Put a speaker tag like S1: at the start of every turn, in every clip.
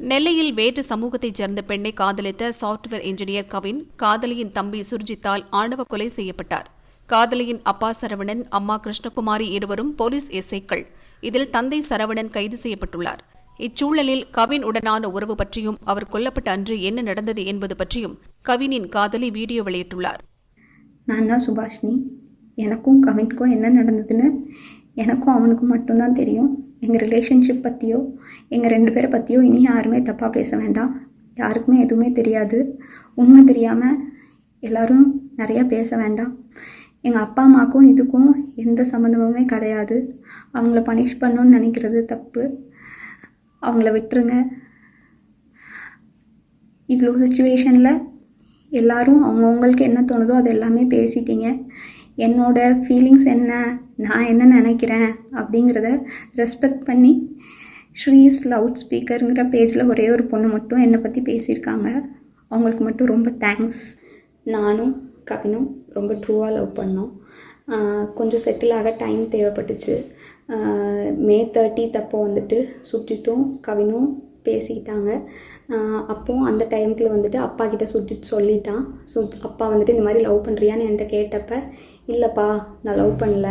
S1: நெல்லையில் வேற்று சமூகத்தைச் சேர்ந்த பெண்ணை காதலித்த சாப்ட்வேர் இன்ஜினியர் கவின் காதலியின் தம்பி சுர்ஜித்தால் ஆணவ கொலை செய்யப்பட்டார். காதலியின் அப்பா சரவணன், அம்மா கிருஷ்ணகுமாரி இருவரும் போலீஸ் எஸ்ஐக்கள். இதில் தந்தை சரவணன் கைது செய்யப்பட்டுள்ளார். இச்சூழலில் கவின் உடனான உறவு பற்றியும் அவர் கொல்லப்பட்ட அன்று என்ன நடந்தது என்பது பற்றியும் கவினின் காதலி வீடியோ வெளியிட்டுள்ளார்.
S2: நான் தான் சுபாஷினி. எனக்கும் கவினுக்கும் என்ன நடந்ததுன்னு எனக்கும் அவனுக்கும் மட்டும்தான் தெரியும். எங்கள் ரிலேஷன்ஷிப் பற்றியோ எங்கள் 2 பேரை பற்றியோ இனி யாருமே தப்பாக பேச வேண்டாம். யாருக்குமே எதுவுமே தெரியாது. உண்மை தெரியாமல் எல்லோரும் நிறையா பேச வேண்டாம். எங்கள் அப்பா அம்மாவுக்கும் இதுக்கும் எந்த சம்மந்தமுமே கிடையாது. அவங்கள பனிஷ் பண்ணணுன்னு நினைக்கிறது தப்பு. அவங்கள விட்டுருங்க. இவ்வளோ சுச்சுவேஷனில் எல்லோரும் அவங்கவுங்களுக்கு என்ன தோணுதோ அது எல்லாமே பேசிட்டீங்க. என்னோடய ஃபீலிங்ஸ் என்ன, நான் என்ன நினைக்கிறேன் அப்படிங்கிறத ரெஸ்பெக்ட் பண்ணி ஸ்ரீஸ் லவுட் ஸ்பீக்கருங்கிற பேஜில் ஒரே ஒரு பொண்ணு மட்டும் என்னை பற்றி பேசியிருக்காங்க. அவங்களுக்கு மட்டும் ரொம்ப தேங்க்ஸ். நானும் கவினும் ரொம்ப ட்ரூவாக லவ் பண்ணோம். கொஞ்சம் செட்டில் ஆக டைம் தேவைப்பட்டுச்சு. மே 30 அப்போ வந்துட்டு சுர்ஜித்தும் கவினும் பேசிக்கிட்டாங்க. அப்போது அந்த டைமுக்கு வந்துட்டு அப்பா கிட்ட சுர்ஜித் சொல்லிட்டான். அப்பா வந்துட்டு இந்த மாதிரி லவ் பண்ணுறியான்னு என்கிட்ட கேட்டப்ப, இல்லைப்பா நான் லவ் பண்ணல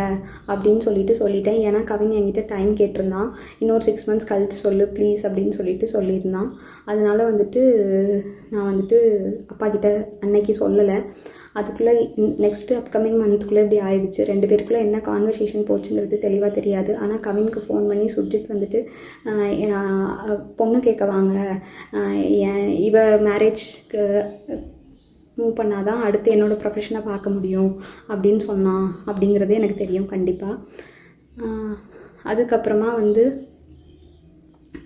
S2: அப்படின்னு சொல்லிட்டேன். ஏன்னா கவின் என்கிட்ட டைம் கேட்டிருந்தான். இன்னொரு 6 months கழித்து சொல்லு ப்ளீஸ் அப்படின்னு சொல்லியிருந்தான். அதனால வந்துட்டு நான் வந்துட்டு அப்பா கிட்ட அன்னைக்கு சொல்லலை. அதுக்குள்ளே நெக்ஸ்ட்டு அப்கமிங் மந்த்துக்குள்ளே இப்படி ஆயிடுச்சு. 2 பேருக்குள்ளே என்ன கான்வர்சேஷன் போச்சுங்கிறது தெளிவாக தெரியாது. ஆனால் கவினுக்கு ஃபோன் பண்ணி சுர்ஜித் வந்துட்டு பொண்ணு கேட்க வாங்க, இவ மேரேஜ்க்கு மூவ் பண்ணாதான் அடுத்து என்னோடய ப்ரொஃபஷனை பார்க்க முடியும் அப்படின்னு சொன்னான். அப்படிங்கிறது எனக்கு தெரியும் கண்டிப்பாக. அதுக்கப்புறமா வந்து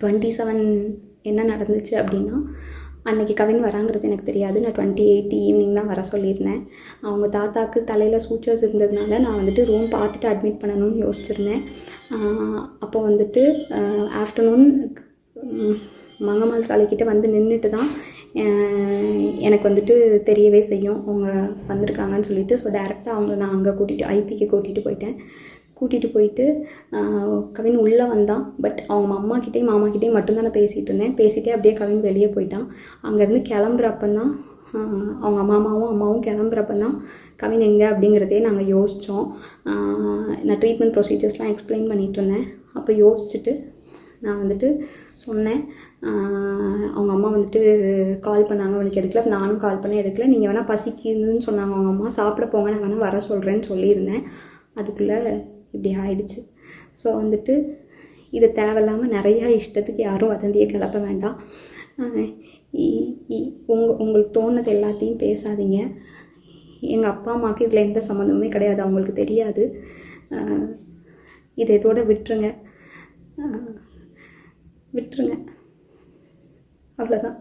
S2: 27 என்ன நடந்துச்சு அப்படின்னா, அன்றைக்கி கவின் வராங்கிறது எனக்கு தெரியாது. நான் 28 ஈவினிங் தான் வர சொல்லியிருந்தேன். அவங்க தாத்தாவுக்கு தலையில் சூச்சர்ஸ் இருந்ததுனால நான் வந்துட்டு ரூம் பார்த்துட்டு அட்மிட் பண்ணணும்னு யோசிச்சுருந்தேன். அப்போ வந்துட்டு ஆஃப்டர்நூன் மங்கம்மாள் சாலைக்கிட்ட வந்து நின்றுட்டு தான் எனக்கு வந்துட்டு தெரியவே செய்யும் அவங்க வந்திருக்காங்கன்னு சொல்லிட்டு. ஸோ டேரெக்டாக அவங்கள நான் அங்கே ஐபிக்கு கூட்டிகிட்டு போயிட்டு கவின் உள்ளே வந்தான். பட் அவங்க அம்மாக்கிட்டேயும் மாமாக்கிட்டேயும் மட்டும்தான் நான் பேசிகிட்டே அப்படியே கவின் வெளியே போயிட்டான். அங்கேருந்து கிளம்புறப்பந்தான் அவங்க அம்மாவும் கிளம்புறப்பந்தான் கவின் எங்கே அப்படிங்கிறதே நாங்கள் யோசித்தோம். நான் ட்ரீட்மெண்ட் ப்ரொசீஜர்ஸ்லாம் எக்ஸ்பிளைன் பண்ணிகிட்டு இருந்தேன். அப்போ யோசிச்சுட்டு நான் வந்துட்டு சொன்னேன். அவங்க அம்மா வந்துட்டு கால் பண்ணாங்க, அவனுக்கு எடுக்கல. நானும் கால் பண்ண எடுக்கல. நீங்கள் வேணால் பசிக்குதுன்னு சொன்னாங்க அவங்க அம்மா, சாப்பிட போங்க, நான் வேணால் வர சொல்கிறேன்னு சொல்லியிருந்தேன். அதுக்குள்ளே இப்படி ஆயிடுச்சு. ஸோ வந்துட்டு இது தேவையில்லாமல் நிறையா இஷ்டத்துக்கு யாரும் வதந்தியை கிளப்ப வேண்டாம். உங்களுக்கு தோணுது எல்லாத்தையும் பேசாதீங்க. எங்கள் அப்பா அம்மாவுக்கு இதில் எந்த சம்மந்தமுமே கிடையாது, அவங்களுக்கு தெரியாது. இதை இதோட விட்டுருங்க. அவ்வளோதான்.